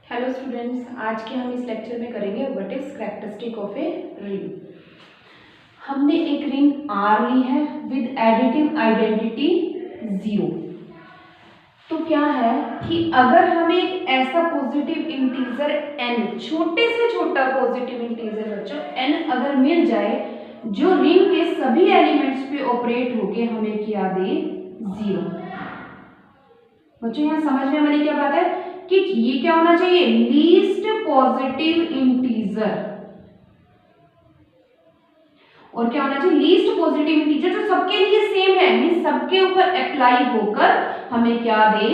Hello students, आज के हम इस लेक्चर में करेंगे what is characteristic of a ring. हमने एक रिंग आर ली है विद एडिटिव आइडेंटिटी 0। तो क्या है कि अगर हमें एक ऐसा पॉजिटिव इंटीजर n, छोटे से छोटा पॉजिटिव इंटीजर बच्चों n अगर मिल जाए जो रिंग के सभी एलिमेंट्स पे ऑपरेट होके हमें क्या दे 0। बच्चों यहाँ समझने वाली क्या बात है कि ये क्या होना चाहिए, लीस्ट पॉजिटिव इंटीजर, और क्या होना चाहिए लीस्ट पॉजिटिव इंटीजर जो सबके लिए सेम है, मींस सबके ऊपर अप्लाई होकर हमें क्या दे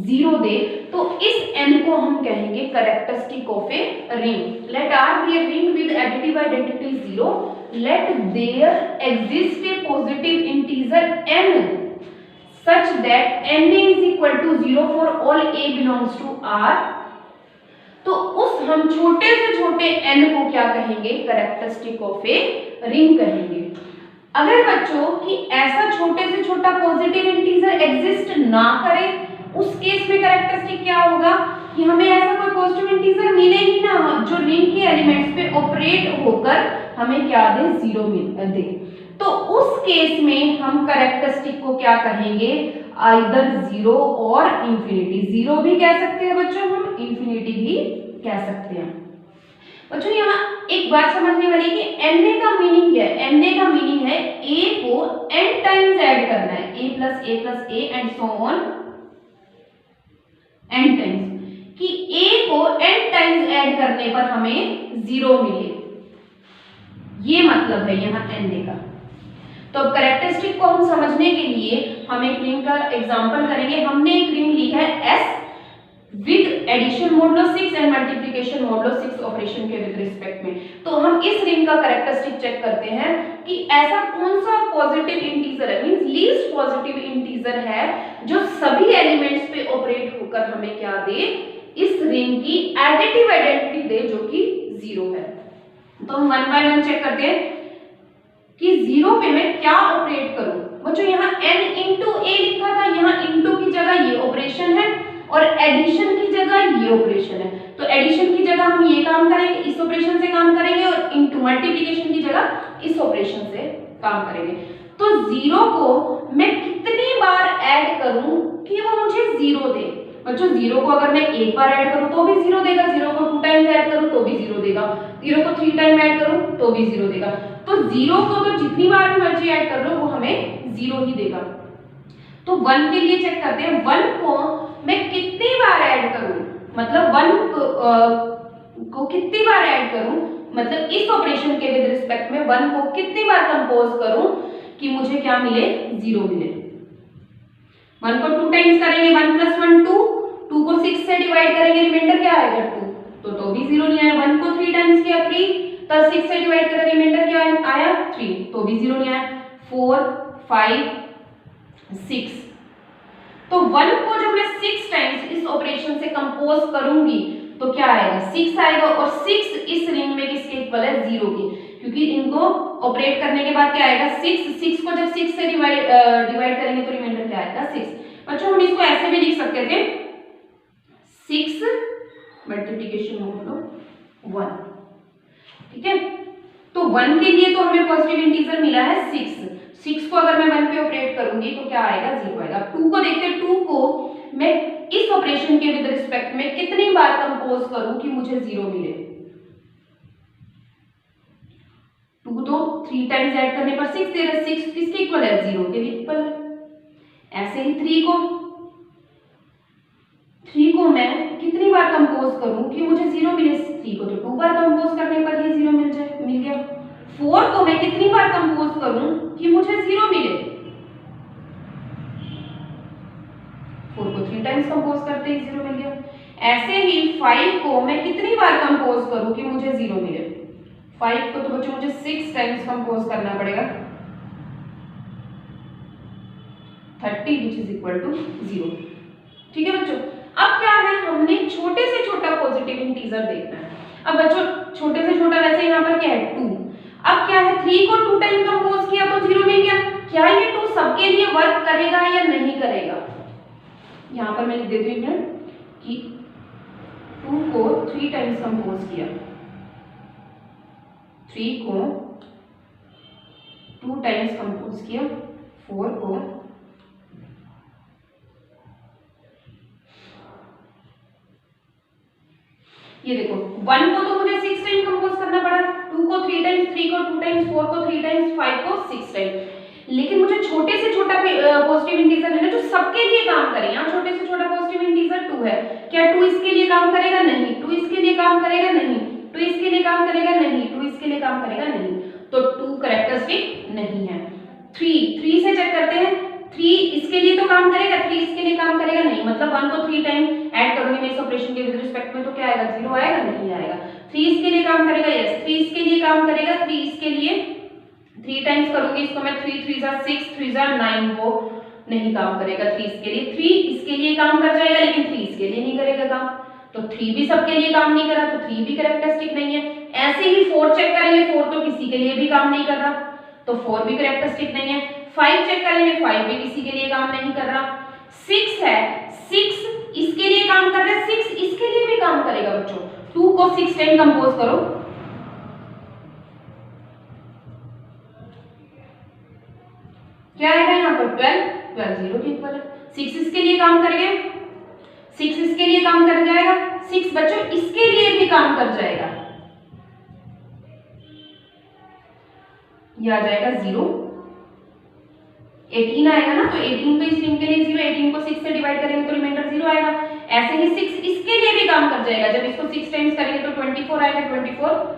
0 दे। तो इस n को हम कहेंगे characteristic of a ring. Let R be a ring with additive identity 0, let there exist a positive integer n such that n is equal to 0 for all a belongs to R। तो उस हम छोटे से छोटे n को क्या कहेंगे, characteristic of a ring कहेंगे। अगर बच्चों कि ऐसा छोटे से छोटा पॉजिटिव इंटीजर एग्जिस्ट ना करे, उस केस में कैरेक्टरिस्टिक क्या होगा कि हमें ऐसा कोई पॉजिटिव इंटीजर मिले ही ना जो रिंग के एलिमेंट्स पे ऑपरेट होकर हमें क्या दे 0 मिल दे। तो उस केस में हम कैरेक्टरिस्टिक को क्या कहेंगे, आइदर 0 और इंफिनिटी। 0 भी कह सकते हैं बच्चों, हम इंफिनिटी भी कह सकते हैं। बच्चों यहाँ एक बात समझने वाली कि na का मीनिंग क्या है। na का मीनिंग है a को n टाइम्स ऐड करना है, a plus a and so on n times, कि a को n टाइम्स ऐड करने पर हमें 0 मिले, ये मतलब है यहाँ na का। तो अब कैरेक्टरिस्टिक को हम समझने के लिए हम एक रिंग का एग्जांपल करेंगे। हमने एक रिंग ली है S with addition modulo 6 and multiplication modulo 6 operation के विद रिस्पेक्ट में। तो हम इस रिंग का कैरेक्टरिस्टिक चेक करते हैं कि ऐसा कौन सा पॉजिटिव इंटीजर है, मींस लीस्ट पॉजिटिव इंटीजर है जो सभी एलिमेंट्स पे ऑपरेट होकर हमें क्या दे, इस रिंग की एडिटिव आइडेंटिटी दे जो कि 0 है। तो हम 1 बाय 1 चेक करते हैं कि 0 पे मैं क्या ऑपरेट करूं। बच्चों यहाँ n इंटू a लिखा था, यहाँ इंटू की जगह ये ऑपरेशन है और एडिशन की जगह ये ऑपरेशन है। तो एडिशन की जगह हम ये काम करेंगे, इस ऑपरेशन से काम करेंगे, और इंटू मल्टीप्लिकेशन की जगह इस ऑपरेशन से काम करेंगे। तो 0 को मैं कितनी बार ऐड करूं कि वो मुझे 0 दे। बच्चों 0 को अगर मैं एक बार ऐड करूं तो भी 0 देगा, 0 को 2 टाइम्स ऐड करूं तो भी 0 देगा, 0 को 3 टाइम ऐड करूं तो भी 0 देगा। तो 0 को तो जितनी बार भी मर्जी ऐड कर लो वो हमें 0 ही देगा। तो 1 के लिए चेक करते हैं, 1 को मैं कितनी बार ऐड करूं, मतलब 1 को कितनी बार ऐड करूं, मतलब इस ऑपरेशन के विद रिस्पेक्ट में 1 को कितनी बार कंपोज करूं कि मुझे क्या मिले 0 मिले। 1 को 2 टाइम्स करेंगे, 1 प्लस 1 2, 2 को 6 से डिवाइड करेंगे, रिमाइंडर क्या आएगा 2, तो भी 0 नहीं आया। 1 को 3 टाइम्स किया 3, तब 6 से डिवाइड करें, रिमाइंडर क्या आया 3, तो भी 0 नहीं आया। 4 5 6, तो 1 को जब मैं 6 टाइम्स इस ऑपरेशन से कंपोज करूंगी तो क्या आएगा 6 आएगा, और 6 इस रिंग में किसके इक्वल है 0 के, क्योंकि इनको ऑपरेट करने के बाद क्या आएगा 6 को जब 6 से डिवाइड करेंगे तो रिमाइंडर क्या आएगा 6। बच्चों हम इसको ऐसे भी लिख सकते थे 6 मल्टीप्लिकेशन मॉडुलो 1, ठीक है। तो 1 के लिए तो हमें पॉजिटिव इंटीजर मिला है 6 को अगर मैं 1 पे ऑपरेट करूंगी तो क्या आएगा 0 आएगा। 2 को देखते हैं, 2 को मैं इस ऑपरेशन के विद रिस्पेक्ट में कितनी बार कंपोज करूं कि मुझे 0 मिले। 2 तो 3 टाइम्स ऐड करने पर 6 दे रहा है, 6 किसके इक्वल है 0 के इक्वल है। ऐसे ही 3 को मैं कितनी बार कंपोज करूं कि मुझे 0 मिले। 3 को तो 2 बार कंपोज करने पर ही 0 मिल गया। 4 को मैं कितनी बार कंपोज करूं कि मुझे 0 मिले। 4 को 3 टाइम्स कंपोज करते ही 0 मिल गया। ऐसे ही 5 को मैं कितनी बार कंपोज करूं कि मुझे 0 मिले। 5 को तो बच्चों मुझे 6 टाइम्स कंपोज करना पड़ेगा, 30 विच इज इक्वल टू 0, ठीक है बच्चों। अब क्या है, हमने छोटे से छोटा पॉजिटिव इंटीजर देखना है। अब बच्चों छोटे से छोटा वैसे यहाँ पर क्या है 2, अब क्या है 3 को 2 टाइम कंपोज किया तो 0 मिल गया। क्या ये 2 सबके लिए वर्क करेगा या नहीं करेगा, यहाँ पर मैं लिख देती हूँ कि 2 को 3 टाइम्स कंपोज किया, 3 को 2 टाइम्स कंपोज किया, 4 को ये देखो 1 को तो मुझे 6 टाइम कंपोज करना पड़ा, 2 को 3 टाइम्स, 3 को 2 टाइम्स, 4 को 3 टाइम्स, 5 को 6 टाइम्स। लेकिन मुझे छोटे से छोटा पॉजिटिव इंटीजर है ना जो सबके लिए काम करे। यहाँ छोटे से छोटा पॉजिटिव इंटीजर 2 है, क्या 2 इसके लिए काम करेगा? नहीं। 2 इसके लिए काम करेगा? नहीं। 2 इसके लिए काम करेगा? नहीं। 2 इसके लिए काम करेगा? नहीं। तो 2 कैरेक्टरिस्टिक नहीं है। 3 से चेक करते हैं, 3 इसके लिए तो काम करेगा, 3 इसके लिए काम करेगा? नहीं। मतलब 1 को 3 टाइम ऐड करूंगी मैं इस ऑपरेशन के विद रिस्पेक्ट में तो क्या आएगा? 0 आएगा? नहीं आएगा। 3 इसके लिए काम करेगा? यस। 3 इसके लिए काम करेगा, 3 इसके लिए 3 टाइम्स करूंगी इसको मैं, 3 3 जा 6, 3 जा 9, वो नहीं काम करेगा 3 इसके लिए। 3 इसके लिए काम कर जाएगा लेकिन 3 इसके लिए नहीं करेगा काम, तो 3 भी सबके लिए काम नहीं कर रहा, तो 3 भी कैरेक्टरिस्टिक नहीं है। ऐसे ही 4 चेक करेंगे, 4 तो किसी के लिए भी काम नहीं कर रहा, तो 4 भी कैरेक्टरिस्टिक नहीं है। 5 चेक करेंगे, 5 भी किसी के लिए काम नहीं कर रहा। 6 है, 6 इसके लिए काम कर रहा है, 6 इसके लिए भी काम करेगा बच्चों। 2 को 6 टाइम कंपोज करो, क्या आएगा यहाँ पर? 12, 0 के इक्वल है। 6 इसके लिए काम करेंगे, 6 इसके लिए काम कर जाएगा, 6 बच्चों इसके लिए भी काम कर जाएगा, ये आ जाएगा 0। 18 आएगा ना, तो 18 तो इस रिंग के लिए 0, 18 को 6 से डिवाइड करेंगे तो रिमाइंडर 0 आएगा। ऐसे ही 6 इसके लिए भी काम कर जाएगा, जब इसको 6 टाइम्स करेंगे तो 24 आएगा, 24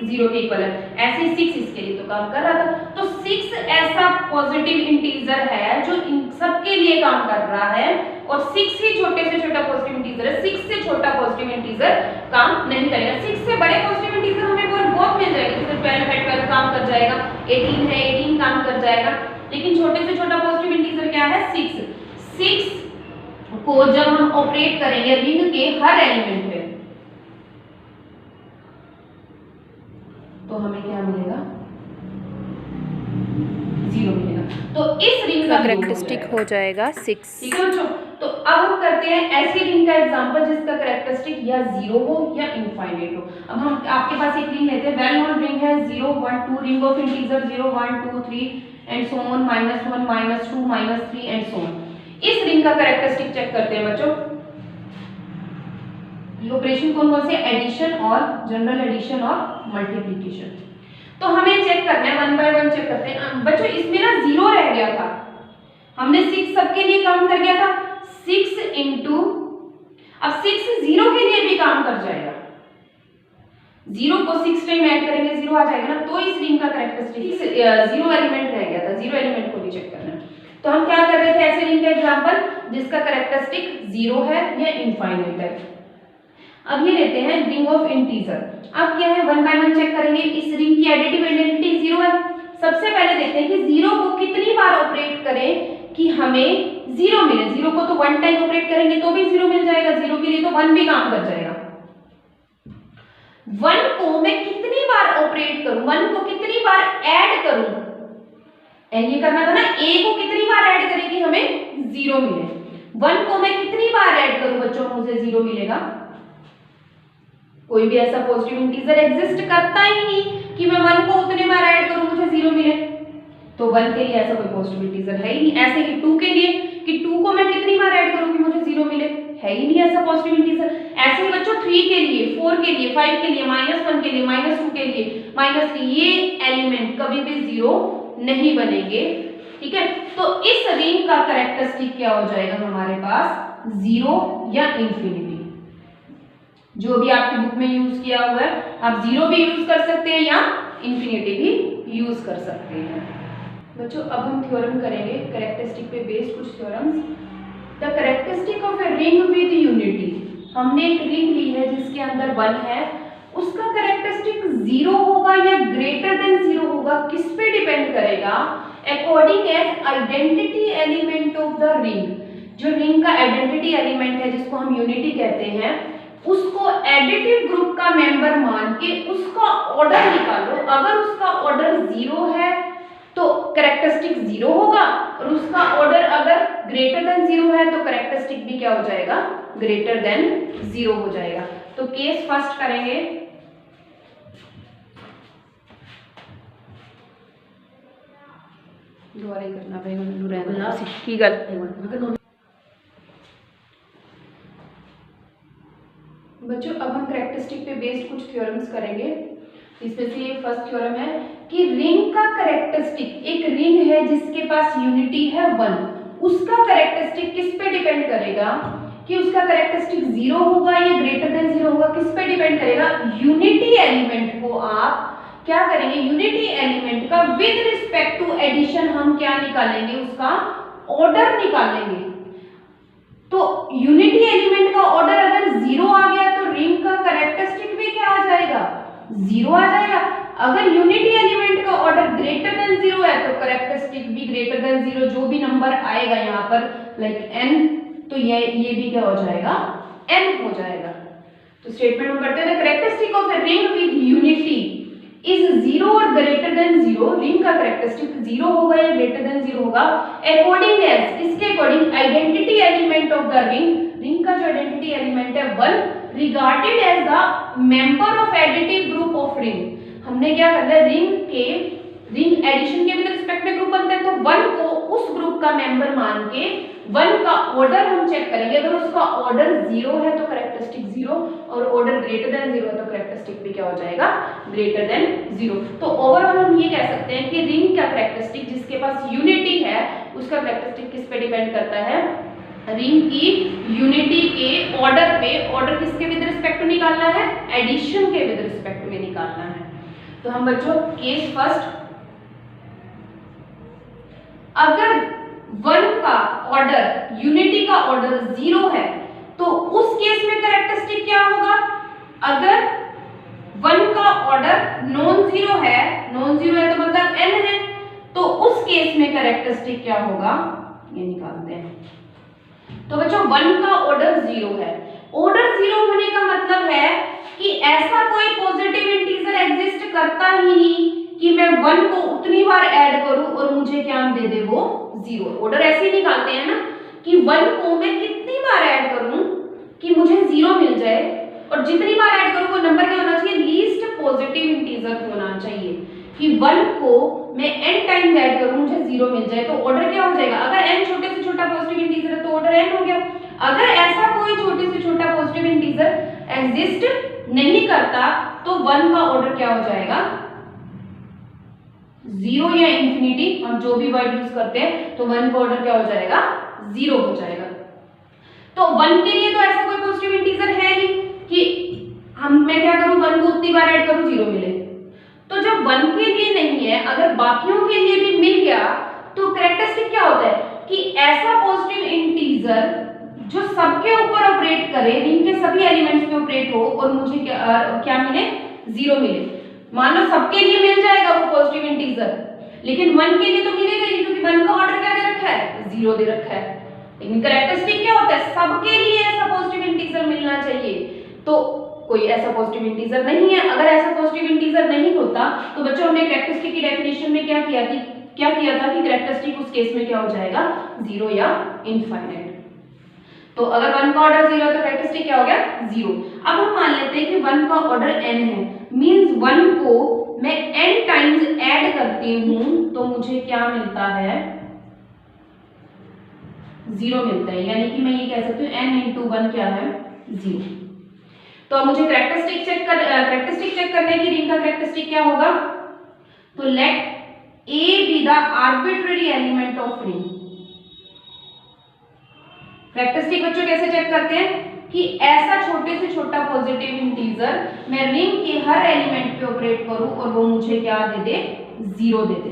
0 के इक्वल है। ऐसे ही 6 इसके लिए तो काम कर रहा था, तो 6 ऐसा पॉजिटिव इंटीजर है जो इन सबके लिए काम कर रहा है, और 6 ही छोटे से छोटा पॉजिटिव इंटीजर है। 6 से छोटा पॉजिटिव इंटीजर काम नहीं करेगा। 6 से बड़े पॉजिटिव इंटीजर हमें बहुत मिल जाएगा, जैसे 12 है, 12 काम कर जाएगा, 18 है, 18 काम कर जाएगा, लेकिन छोटे से छोटा पॉजिटिव इंटीजर क्या है? 6। 6 को जब हम ऑपरेट करेंगे रिंग के हर एलिमेंट पे, तो हमें क्या मिलेगा? 0 मिलेगा। तो इस रिंग का कैरेक्टरिस्टिक हो जाएगा 6। ठीक है बच्चों, तो अब हम करते हैं ऐसी रिंग का एग्जांपल जिसका कैरेक्टरिस्टिक या 0 हो या इनफाइनाइट हो। अब हम आपके पास एक रिंग लेते हैं, वेल नोन रिंग है 0 1 2, ring of integer 0 1 2 3 and so on, -1 -2 -3 and so on. इस रिंग का कैरेक्टरिस्टिक चेक करते हैं बच्चों। ये ऑपरेशन कौन कौन से? एडिशन और जनरल एडिशन और मल्टीप्लिकेशन। तो हमें चेक करना है, 1 बाय 1 चेक करते हैं बच्चों। इसमें ना 0 रह गया था, हमने 6 सबके लिए काम कर गया था, 6 इंटू, अब 6 0 के लिए भी काम कर जाएगा, 0 को 6 टाइम ऐड करेंगे 0 आ जाएगा ना, तो इस रिंग का कैरेक्टरिस्टिक 0 एलिमेंट रह गया था, 0 एलिमेंट को भी चेक करना है। तो हम क्या कर रहे थे? ऐसे रिंग का एग्जांपल जिसका कैरेक्टरिस्टिक 0 है या इनफाइनाइट है। अब ये लेते हैं रिंग ऑफ इंटीजर। अब क्या है? 1 बाय 1 चेक करेंगे। इस रिंग की एडिटिव आइडेंटिटी 0 है। सबसे पहले देखते हैं कि 0 को कितनी बार ऑपरेट करें कि हमें 0 मिले। 0 को तो 1 टाइम ऑपरेट करेंगे तो भी 0 मिल जाएगा, 0 के लिए तो 1 भी काम कर जाएगा। 1 को मैं कितनी बार ऑपरेट करूं, 1 को कितनी बार ऐड करूं, ये करना था ना, a को कितनी बार ऐड करें कि हमें 0 मिले। 1 को मैं कितनी बार ऐड करूं बच्चों, मुझे 0 मिलेगा। कोई भी ऐसा पॉजिटिव इंटीजर एग्जिस्ट करता ही नहीं कि मैं 1 को उतने बार ऐड करूं मुझे 0 मिले, तो 1 के लिए ऐसा कोई पॉजिटिव इंटीजर है ही नहीं। ऐसे ही 2 के लिए कि 2 को मैं कितनी बार ऐड करूं कि मुझे 0 मिले, है ही नहीं ऐसा पॉजिटिव इंटीजर। ऐसे ही बच्चों 3 के लिए, 4 के लिए, 5 के लिए, -1 के लिए, -2 के लिए, -3, ये एलिमेंट कभी भी 0 नहीं बनेंगे। ठीक है, तो इस रिंग का कैरेक्टरिस्टिक क्या हो जाएगा हमारे पास? 0 या इंफिनिटी। जो भी आपकी बुक में यूज किया हुआ है, आप 0 भी यूज कर सकते हैं या इंफिनिटी भी यूज कर सकते हैं। बच्चों अब हम थ्योरम करेंगे, कैरेक्टरिस्टिक पे बेस्ड कुछ theorems. The characteristic of a ring with unity. हमने एक रिंग ली है जिसके अंदर 1 है, उसका कैरेक्टरिस्टिक 0 होगा या ग्रेटर देन 0 होगा, किस पे डिपेंड करेगा? According as identity element of the ring. जो रिंग का आइडेंटिटी एलिमेंट है जिसको हम यूनिटी कहते हैं, उसको एडिटिव ग्रुप का मेंबर मान के उसका ऑर्डर निकालो। अगर उसका ऑर्डर 0 है तो कैरेक्टरिस्टिक 0 होगा, और उसका ऑर्डर अगर ग्रेटर देन 0 है तो कैरेक्टरिस्टिक करेक्टरिस्टिक भी क्या हो जाएगा, ग्रेटर देन 0 हो जाएगा। तो केस फर्स्ट करेंगे, दोबारा ही करना पड़ेगा की गल। बच्चों अब हम करेक्टरिस्टिक पे बेस्ड कुछ थ्योरम्स करेंगे। इसमें से ये फर्स्ट थ्योरम है कि रिंग का करेक्टरिस्टिक, एक रिंग है जिसके पास यूनिटी है 1, उसका करेक्टरिस्टिक किस पे डिपेंड करेगा कि उसका करेक्टरिस्टिक 0 होगा या ग्रेटर देन 0 होगा, किस पे डिपेंड करेगा, यूनिटी एलिमेंट को आप क्या करेंगे, यूनिटी एलिमेंट का विद रिस्पेक्ट टू एडिशन हम क्या निकालेंगे, उसका ऑर्डर निकालेंगे। तो यूनिटी एलिमेंट का ऑर्डर अगर 0 आ गया तो रिंग का करेक्टरिस्टिक भी क्या आ जाएगा, 0 आ जाएगा। अगर यूनिटी एलिमेंट का ऑर्डर ग्रेटर देन 0 है तो करेक्टरिस्टिक भी ग्रेटर देन 0, जो भी नंबर आएगा यहाँ पर लाइक n, तो ये भी क्या हो जाएगा, n हो जाएगा। तो स्टेटमेंट में पढ़ते हैं, characteristic of a ring with unity is 0 और ग्रेटर देन 0, रिंग का करेक्टरिस्टिक 0 होगा या ग्रेटर देन 0 होगा अकॉर्डिंग एज, किसके according, identity element of the ring, ring का जो आइडेंटिटी एलिमेंट है 1 regarded as the member of additive group of ring. हमने क्या करना है, रिंग एडिशन के विद रिस्पेक्ट में ग्रुप बनते हैं, तो 1 को उस ग्रुप का मेंबर मान के 1 का ऑर्डर हम चेक करेंगे। अगर उसका ऑर्डर 0 है तो करेक्टरिस्टिक 0, और ऑर्डर ग्रेटर देन 0 है तो करेक्टरिस्टिक भी क्या हो जाएगा, ग्रेटर देन 0। तो ओवरऑल हम ये कह सकते हैं कि रिंग का करेक्टरिस्टिक जिसके पास यूनिटी है उसका करेक्टरिस्टिक किस पे डिपेंड करता है, रिंग की यूनिटी के ऑर्डर पे। ऑर्डर किसके विद रिस्पेक्ट में निकालना है, एडिशन के विद रिस्पेक्ट में निकालना है। तो हम बच्चों केस फर्स्ट, अगर 1 का ऑर्डर, यूनिटी का ऑर्डर 0 है तो उस केस में करेक्टरिस्टिक क्या होगा, अगर 1 का ऑर्डर नॉन जीरो है, नॉन जीरो है तो मतलब n है, तो उस केस में करेक्टरिस्टिक क्या होगा, ये निकालते हैं। तो बच्चों 1 का ऑर्डर 0 है, ऑर्डर 0 होने का मतलब है कि ऐसा कोई पॉजिटिव इंटीजर एग्जिस्ट करता ही नहीं कि मैं 1 को उतनी बार ऐड करूं और मुझे क्या दे दे वो 0। ऑर्डर ऐसे ही निकालते हैं ना कि 1 को मैं कितनी बार ऐड करूं कि मुझे 0 मिल जाए, और जितनी बार ऐड करूं वो नंबर क्या होना चाहिए, लीस्ट पॉजिटिव इंटीजर होना चाहिए, कि 1 को मैं n टाइम्स ऐड करूं मुझे 0 मिल जाए। तो ऑर्डर क्या हो जाएगा, अगर n छोटे से छोटा पॉजिटिव इंटीजर है तो ऑर्डर n हो गया। अगर ऐसा कोई छोटे से छोटा पॉजिटिव इंटीजर एग्जिस्ट नहीं करता तो 1 का ऑर्डर क्या हो जाएगा, 0 या इंफिनिटी, हम जो भी वर्ड यूज करते हैं, तो 1 का ऑर्डर क्या हो जाएगा, 0 हो जाएगा। तो 1 के लिए तो ऐसा कोई पॉजिटिव इंटीजर है नहीं कि मैं क्या करूं 1 को उतनी बार ऐड करूं 0 मिले। तो जब 1 के लिए नहीं है, अगर बाकियों के लिए भी मिल गया तो करेक्टरिस्टिक क्या होता है कि ऐसा पॉजिटिव इंटीजर जो सबके ऊपर ऑपरेट करे, रिंग के सभी एलिमेंट्स में ऑपरेट हो और मुझे क्या मिले, 0 मिले। मान लो सबके लिए मिल जाएगा वो पॉजिटिव इंटीजर, लेकिन 1 के लिए तो मिलेगा ही क्योंकि 1 का ऑर्डर क्या दे रखा है, 0 दे रखा है। लेकिन करेक्टरिस्टिक क्या होता है, सबके लिए ऐसा पॉजिटिव इंटीजर मिलना चाहिए, तो कोई ऐसा पॉजिटिव इंटीजर नहीं है। अगर ऐसा पॉजिटिव इंटीजर नहीं होता तो बच्चों हमने करेक्टरिस्टिक की डेफिनेशन में क्या किया था कि करेक्टरिस्टिक उस केस में क्या हो जाएगा, 0 या इनफाइनाइट। तो अगर 1 का ऑर्डर 0 है तो करेक्टरिस्टिक क्या हो गया, 0। अब हम मान लेते हैं कि 1 का ऑर्डर n है, मींस 1 को मैं n टाइम्स ऐड करती हूं तो मुझे क्या मिलता है, 0 मिलता है। यानी कि मैं ये कह सकती हूँ n इंटू 1 क्या है, 0। तो अब मुझे करेक्टरिस्टिक चेक करने की रिंग का करेक्टरिस्टिक क्या होगा, तो let a be the arbitrary element of ring. Characteristic बच्चों कैसे चेक करते हैं कि ऐसा छोटे से छोटा पॉजिटिव इंटीजर मैं रिंग के हर एलिमेंट पे ऑपरेट करूं और वो मुझे क्या दे दे, 0 दे दे।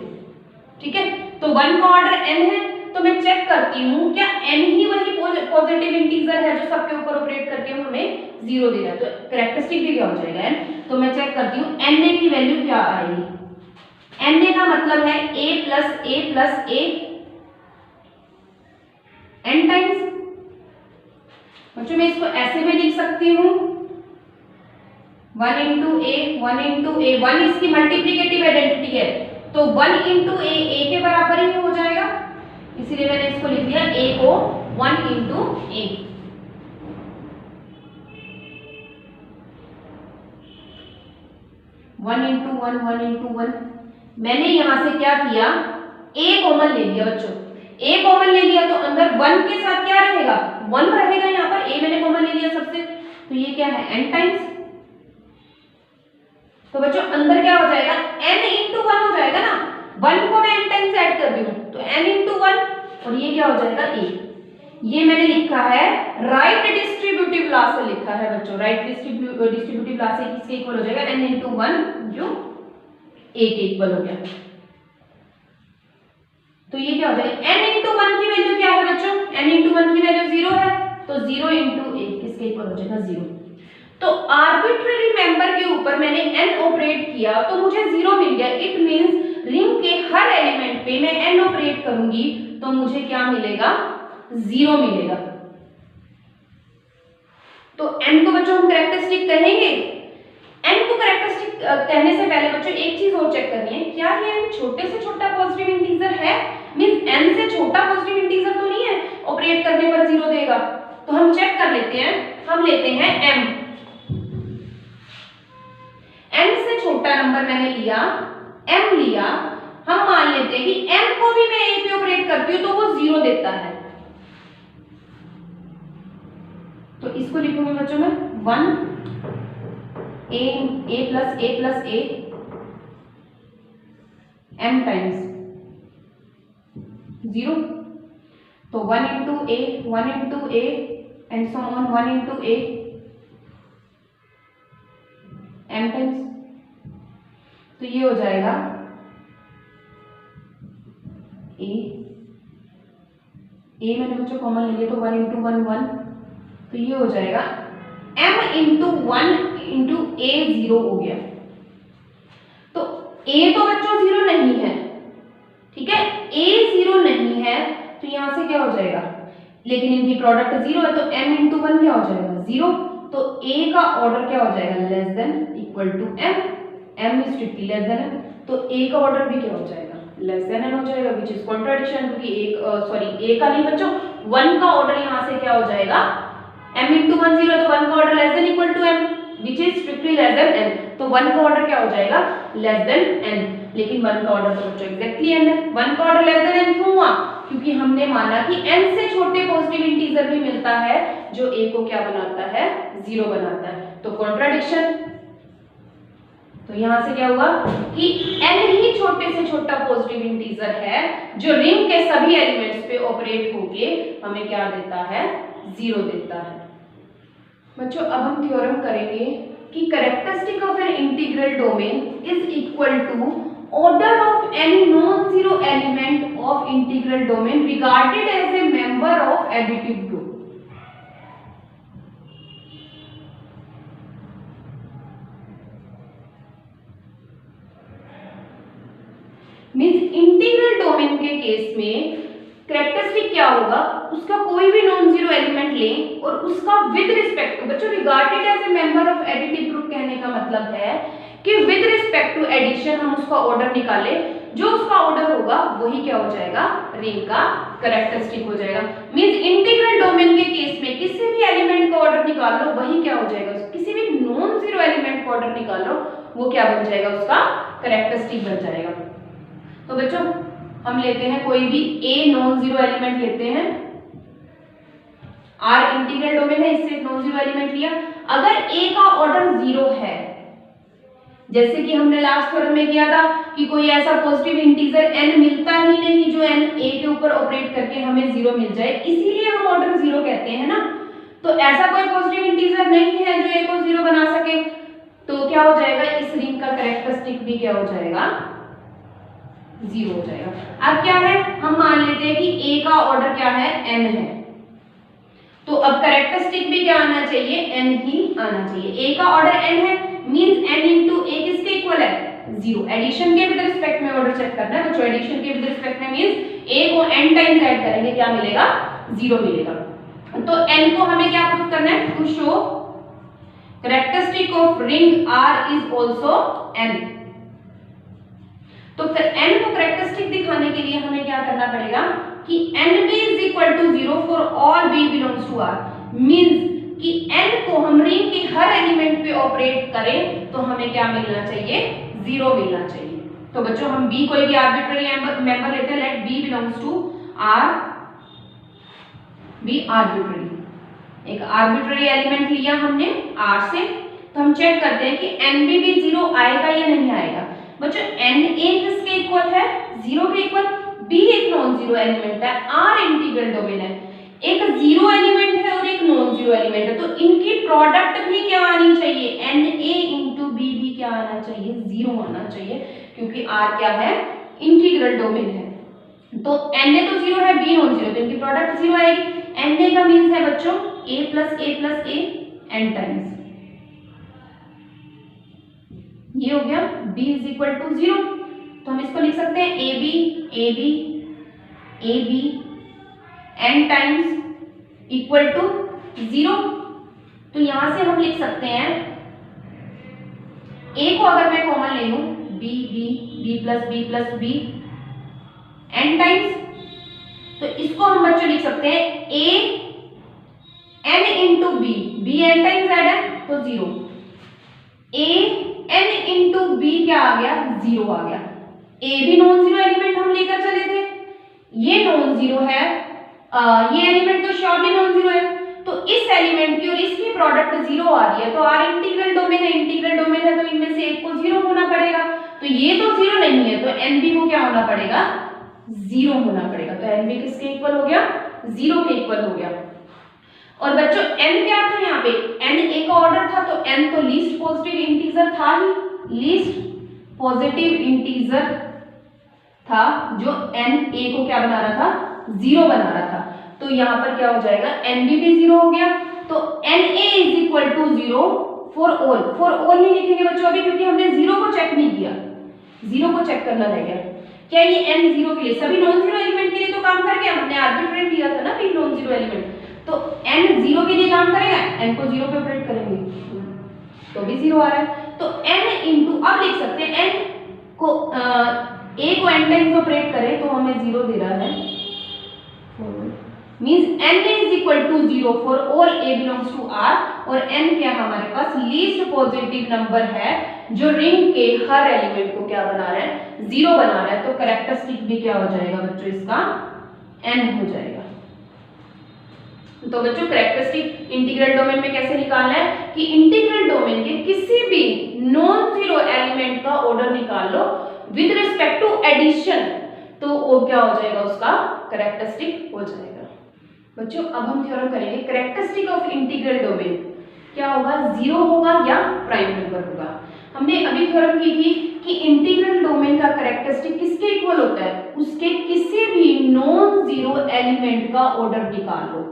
ठीक है, तो 1 का ऑर्डर n है तो मैं चेक करती हूँ क्या n ही वही पॉजिटिव इंटीजर है जो सबके ऊपर ऑपरेट करके हमें 0 दे रहा है। तो करेक्टरिस्टिक भी क्या हो जाएगा, n। तो मैं चेक करती हूँ n की वैल्यू क्या आएगी। n का मतलब है a plus a n times. बच्चों मैं इसको ऐसे भी लिख सकती हूँ 1 इंटू ए, 1 इसकी मल्टीप्लिकेटिव आइडेंटिटी है तो 1 इंटू ए के बराबर ही हो जाएगा, इसीलिए मैंने इसको लिख दिया a को 1 into A. One into one. मैंने यहां से क्या किया, ए कॉमन ले लिया बच्चों। ए कॉमन ले लिया तो अंदर 1 के साथ क्या रहेगा, 1 रहेगा। यहाँ पर ए मैंने कॉमन ले लिया सबसे, तो ये क्या है n टाइम्स। तो बच्चों अंदर क्या हो जाएगा, n इंटू 1 हो जाएगा ना। 1 को मैं n टाइम्स ऐड कर रही हूं तो n इंटू 1, और ये क्या हो जाएगा a। ये मैंने लिखा है राइट डिस्ट्रीब्यूटिव लॉ से लिखा है बच्चों। राइट डिस्ट्रीब्यूटिव लॉ से किसके इक्वल हो जाएगा, n इंटू 1 जो a के इक्वल हो गया। तो ये क्या हो जाएगा, n इंटू 1 की वैल्यू क्या है बच्चों, n इंटू 1 की वैल्यू 0 है, तो 0 इंटू a किसके इक्वल हो जाएगा, 0। तो आर्बिट्रेरी मेंबर के ऊपर मैंने n ऑपरेट किया तो मुझे 0 मिल गया। इट मींस रिंग के हर एलिमेंट पे मैं n ऑपरेट करूंगी तो मुझे क्या मिलेगा, 0 मिलेगा। तो n को बच्चों हम कैरेक्टरिस्टिक कहेंगे। n को कैरेक्टरिस्टिक कहने से पहले बच्चों एक चीज और चेक करनी है, क्या ये n छोटे से छोटा पॉजिटिव इंटीजर है, मींस n से छोटा पॉजिटिव इंटीजर तो नहीं है, ऑपरेट करने पर 0 देगा। तो हम चेक कर लेते हैं, हम लेते हैं m। n से छोटा नंबर मैंने लिया, m लिया। हम मान लेते हैं कि m को भी मैं a पे ऑपरेट करती हूँ तो वो 0 देता है। तो इसको लिखूंगी बच्चों में 1 a plus a m times 0। तो 1 into a and so on 1 into a m times. तो ये हो जाएगा a मैंने बच्चों कॉमन ले लिया तो 1 इंटू 1 1। तो ये हो जाएगा m इंटू 1 इंटू a 0 हो गया। तो a तो बच्चों 0 नहीं है, ठीक है, a 0 नहीं है तो यहां से क्या हो जाएगा, लेकिन इनकी प्रोडक्ट 0 है तो m इंटू 1 क्या हो जाएगा, 0। तो a का ऑर्डर क्या हो जाएगा, less than equal to m is strictly less than m। तो a का ऑर्डर भी क्या हो जाएगा, लेस देन n हो जाएगा, विच इज कॉन्ट्राडिक्शन, क्योंकि a का नहीं बच्चों 1 का ऑर्डर यहां से क्या हो जाएगा, m इंटू 1 0 तो 1 का order less than equal to m which is strictly less than n। तो 1 का ऑर्डर क्या हो जाएगा, लेस देन n, लेकिन 1 का ऑर्डर तो बच्चों एग्जैक्टली n है। 1 का ऑर्डर लेस देन n क्यों हुआ, क्योंकि हमने माना कि n से छोटे पॉजिटिव इंटीजर भी मिलता है जो a को क्या बनाता है, 0 बनाता है। तो कॉन्ट्राडिक्शन। तो यहां से क्या हुआ कि n ही छोटे से छोटा पॉजिटिव इंटीजर है जो रिंग के सभी एलिमेंट्स पे ऑपरेट होके हमें क्या देता है, 0 देता है। बच्चों अब हम थ्योरम करेंगे कि characteristic of an integral domain is equal to order of any non zero element of integral domain regarded as a member of additive group. Means integral domain के केस में कैरेक्टरिस्टिक क्या होगा, उसका कोई भी नॉन जीरो एलिमेंट लें और उसका विद रिस्पेक्ट टू, बच्चों regarded as a member of additive group कहने का मतलब है कि विद रिस्पेक्ट टू एडिशन हम उसका ऑर्डर निकाले, जो उसका ऑर्डर होगा वही क्या हो जाएगा, रिंग का कैरेक्टरिस्टिक हो जाएगा। मींस इंटीग्रल डोमेन के केस में किसी भी एलिमेंट का ऑर्डर निकाल लो वही क्या हो जाएगा, किसी भी नॉन जीरो एलिमेंट का ऑर्डर निकाल लो वो क्या बन जाएगा, उसका कैरेक्टरिस्टिक बन जाएगा। तो बच्चों हम लेते हैं कोई भी a नॉन जीरो एलिमेंट लेते हैं, R इंटीग्रल डोमेन है, इससे नॉन जीरो एलिमेंट लिया। अगर a का ऑर्डर 0 है, जैसे कि हमने लास्ट थ्योरम में किया था कि कोई ऐसा पॉजिटिव इंटीजर n मिलता ही नहीं जो n a के ऊपर ऑपरेट करके हमें 0 मिल जाए, इसीलिए हम ऑर्डर 0 कहते हैं ना। तो ऐसा कोई पॉजिटिव इंटीजर नहीं है जो a को 0 बना सके, तो क्या हो जाएगा, इस रिंग का कैरेक्टरिस्टिक भी क्या हो जाएगा, 0 हो जाएगा। अब क्या है, हम मान लेते हैं कि a का ऑर्डर क्या है, n है, तो अब कैरेक्टरिस्टिक भी क्या आना चाहिए, n ही आना चाहिए। a का ऑर्डर n है मींस n इंटू a किसके इक्वल है, 0। एडिशन के विद रिस्पेक्ट में ऑर्डर चेक करना है, तो एडिशन के विद रिस्पेक्ट में मींस a को n टाइम्स ऐड करेंगे, क्या मिलेगा, 0 मिलेगा। तो n को हमें क्या प्रूव करना है, to show characteristic of ring R is also n। तो n को कैरेक्टरिस्टिक दिखाने के लिए हमें क्या करना पड़ेगा कि n भी is equal to 0 for all b belongs to R, means कि n को हम रिंग के हर एलिमेंट पे ऑपरेट करें तो हमें क्या मिलना चाहिए, 0 मिलना चाहिए। तो बच्चों हम b कोई भी आर्बिट्ररी मेंबर लेते हैं, let b belongs to r, b arbitrary, एक आर्बिट्ररी एलिमेंट लिया हमने r से, तो हम चेक करते हैं कि nb भी 0 आएगा या नहीं आएगा। बच्चों na किसके इक्वल है, 0 के इक्वल, b एक नॉन जीरो एलिमेंट है, r इंटीग्रल डोमेन है, एक जीरो एलिमेंट है और एक नॉन जीरो एलिमेंट है, तो इनकी प्रोडक्ट भी क्या आनी चाहिए, na इंटू बी भी क्या आना चाहिए, 0 आना चाहिए, क्योंकि r क्या है, इंटीग्रल डोमेन है। तो na तो 0 है, b नॉन जीरो, तो इनकी प्रोडक्ट 0 आएगी। na का मीन्स है बच्चों a plus a n times, ये हो गया b इज इक्वल टू 0, तो हम इसको लिख सकते हैं ab n times equal to 0। तो यहां से हम लिख सकते हैं a को अगर मैं कॉमन ले लूं, b plus b n times, तो इसको हम बच्चों लिख सकते हैं a n into b n times add है तो 0, a n इंटू b क्या आ गया, 0 आ गया। a भी नॉन जीरो एलिमेंट हम लेकर चले थे, ये नॉन जीरो है, ये एलिमेंट तो श्योरली नॉन जीरो है, तो इस एलिमेंट की और इसकी प्रोडक्ट 0 आ रही है, तो r इंटीग्रल डोमेन है, इंटीग्रल डोमेन है तो इनमें से एक को 0 होना पड़ेगा, तो ये तो 0 नहीं है, तो nb को क्या होना पड़ेगा, 0 होना पड़ेगा। तो nb किसके इक्वल हो गया, 0 के इक्वल हो गया। और बच्चों n क्या था यहाँ पे, n a का ऑर्डर था, तो n तो लीस्ट पॉजिटिव इंटीजर था ही, लीस्ट पॉजिटिव इंटीजर था जो n a को क्या बना रहा था, 0 बना रहा था, तो यहाँ पर क्या हो जाएगा, nb भी 0 हो गया, तो na is equal to 0 for all नहीं लिखेंगे बच्चों अभी, क्योंकि हमने 0 को चेक नहीं किया, 0 को चेक करना रह गया। क्या ये n 0 के लिए, सभी नॉन जीरो एलिमेंट के लिए तो काम कर गया, हमने आर्बिट्रेरी लिया था ना p नॉन जीरो एलिमेंट, तो n 0 के लिए काम करेगा, n को 0 पे ऑपरेट करेंगे तो भी 0 आ रहा है, तो n इंटू, अब लिख सकते हैं n को a को n टाइम्स ऑपरेट करें तो हमें 0 दे रहा है, means n is equal to 0 for all a belongs to r, और n क्या हमारे पास लीस्ट पॉजिटिव नंबर है जो रिंग के हर एलिमेंट को क्या बना रहा है, 0 बना रहा है, तो कैरेक्टरिस्टिक भी क्या हो जाएगा बच्चों, इसका n हो जाएगा। तो बच्चों कैरेक्टरिस्टिक इंटीग्रल डोमेन में कैसे निकालना है कि इंटीग्रल डोमेन के किसी भी नॉन जीरो एलिमेंट का ऑर्डर निकाल लो विद रिस्पेक्ट टू एडिशन, तो वो क्या हो जाएगा, उसका कैरेक्टरिस्टिक हो जाएगा। बच्चों अब हम थ्योरम करेंगे कैरेक्टरिस्टिक ऑफ इंटीग्रल डोमेन, क्या होगा, 0 होगा या प्राइम नंबर होगा। हमने अभी थ्योरम की थी कि इंटीग्रल डोमेन का कैरेक्टरिस्टिक किसके इक्वल होता है, उसके किसी भी नॉन जीरो एलिमेंट का ऑर्डर निकाल लो,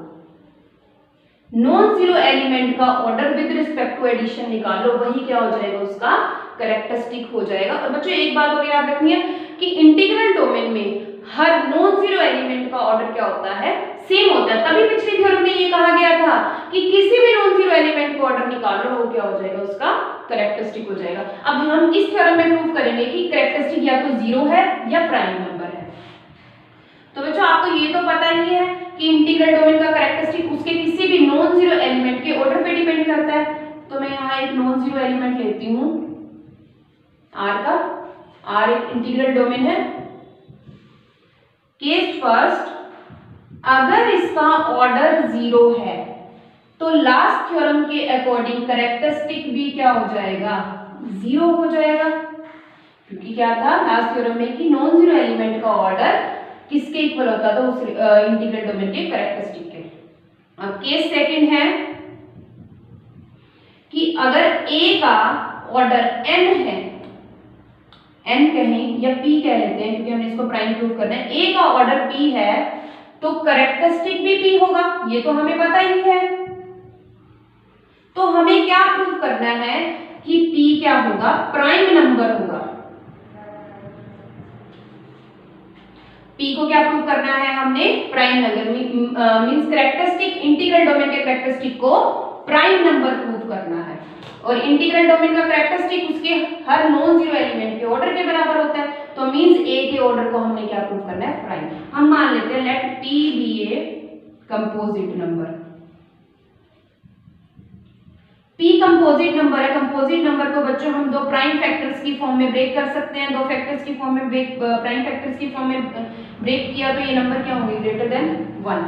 नॉन जीरो एलिमेंट का order with respect to addition निकाल लो, वही क्या हो जाएगा, उसका कैरेक्टरिस्टिक हो जाएगा। और बच्चों एक बात और याद रखनी है कि इंटीग्रल डोमेन में हर नॉन जीरो एलिमेंट का ऑर्डर क्या होता है, सेम होता है, तभी पिछले थ्योरम में ये कहा गया था कि किसी भी नॉन जीरो एलिमेंट का ऑर्डर निकाल लो, वो क्या हो जाएगा, उसका कैरेक्टरिस्टिक हो जाएगा। अब हम इस थ्योरम में प्रूव करेंगे कि कैरेक्टरिस्टिक या तो 0 है या प्राइम नंबर है। तो बच्चों आपको ये तो पता ही है कि इंटीग्रल डोमेन का कैरेक्टरिस्टिक उसके किसी भी नॉन जीरो एलिमेंट के ऑर्डर पे डिपेंड करता है। तो मैं यहाँ एक नॉन जीरो एलिमेंट लेती हूँ r का, r एक इंटीग्रल डोमेन है। केस फर्स्ट, अगर इसका ऑर्डर 0 है तो लास्ट थ्योरम के अकॉर्डिंग कैरेक्टरिस्टिक भी क्या हो जाएगा, 0 हो जाएगा, क्योंकि क्या था लास्ट थ्योरम में कि नॉन जीरो एलिमेंट का ऑर्डर किसके इक्वल होता था, उस इंटीग्रल डोमेन के कैरेक्टरिस्टिक के। अब केस सेकंड है कि अगर a का ऑर्डर n है, n कहें या p कह लेते हैं क्योंकि हमने इसको प्राइम प्रूव करना है, a का ऑर्डर p है तो कैरेक्टरिस्टिक भी p होगा, ये तो हमें पता ही है। तो हमें क्या प्रूव करना है कि p क्या होगा, प्राइम नंबर होगा। p को क्या प्रूव करना है हमने, prime number, means characteristic, integral domain के कैरेक्टरिस्टिक को प्राइम नंबर प्रूव करना है। और इंटीग्रल डोमेन का कैरेक्टरिस्टिक उसके हर नॉन जीरो एलिमेंट के ऑर्डर के बराबर होता है, तो मींस a के ऑर्डर को हमने क्या प्रूव करना है, प्राइम। हम मान लेते हैं let p be a composite number. P composite number है। कंपोजिट नंबर को बच्चों हम दो प्राइम फैक्टर्स की फॉर्म में ब्रेक कर सकते हैं। दो फैक्टर्स की फॉर्म में ब्रेक, प्राइम फैक्टर्स की फॉर्म में ब्रेक किया तो ये नंबर क्या होंगे, ग्रेटर देन 1।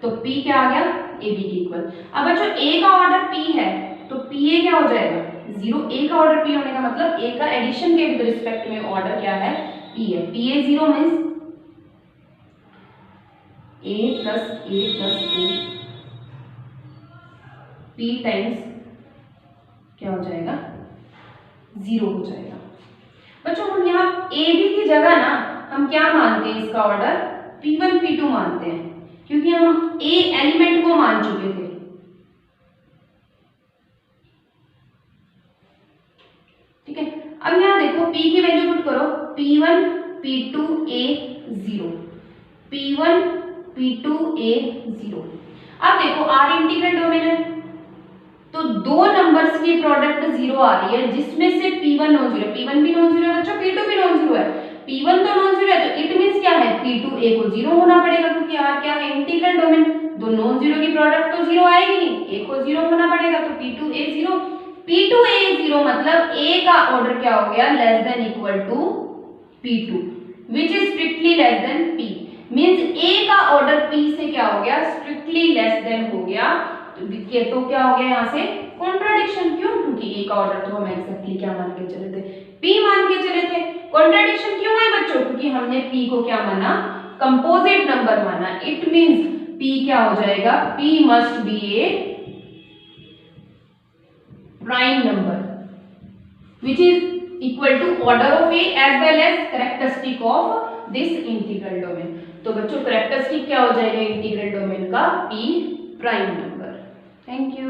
तो P क्या आ गया, AB के इक्वल। अब बच्चों A का ऑर्डर P है तो PA क्या हो जाएगा, 0। A का ऑर्डर P होने का मतलब A का एडिशन के विद रिस्पेक्ट में ऑर्डर क्या है, P है। PA 0 means A plus A P times क्या हो जाएगा, 0 हो जाएगा। बच्चों हम यहाँ AB की जगह ना हम क्या मानते हैं, इसका ऑर्डर P1 P2 मानते हैं, क्योंकि हम A एलिमेंट को मान चुके थे। ठीक है, अब यहाँ देखो P की वैल्यू पुट करो, P1 P2 A 0, P1 P2 A 0। अब देखो R इंटीग्रल डोमेन है तो दो नंबर्स की प्रोडक्ट 0 आ रही है, जिसमें से P1 नॉन जीरो, P1 भी नॉन जीरो है बच्चों, P2 भी नॉन जीरो है। P1 तो नॉन जीरो है तो इट मींस क्या है, P2 A को 0 होना पड़ेगा, क्योंकि R क्या है, इंटीग्रल डोमेन। दो नॉन जीरो की प्रोडक्ट तो 0 आएगी नहीं, A को 0 होना पड़ेगा, तो P2 A 0। P2 A 0 मतलब A का ऑर्डर क्या हो गया, less than equal to P2 which is strictly less than P। Means A का ऑर्डर P से क्या हो गया, स्ट्रिक्टली लेस देन हो गया। तो क्या हो गया यहाँ से, कॉन्ट्राडिक्शन। क्यों, क्योंकि A का ऑर्डर तो हम एक्जेक्टली क्या मान के चले थे, P मान के चले थे। कॉन्ट्राडिक्शन क्यों है बच्चों, क्योंकि हमने P को क्या माना, कंपोजिट नंबर माना। इट मींस P क्या हो जाएगा, P must be A prime number which is equal to order of A as well as characteristic of this integral domain। तो बच्चों characteristic क्या हो जाएगा इंटीग्रल डोमेन का, P prime number. Thank you.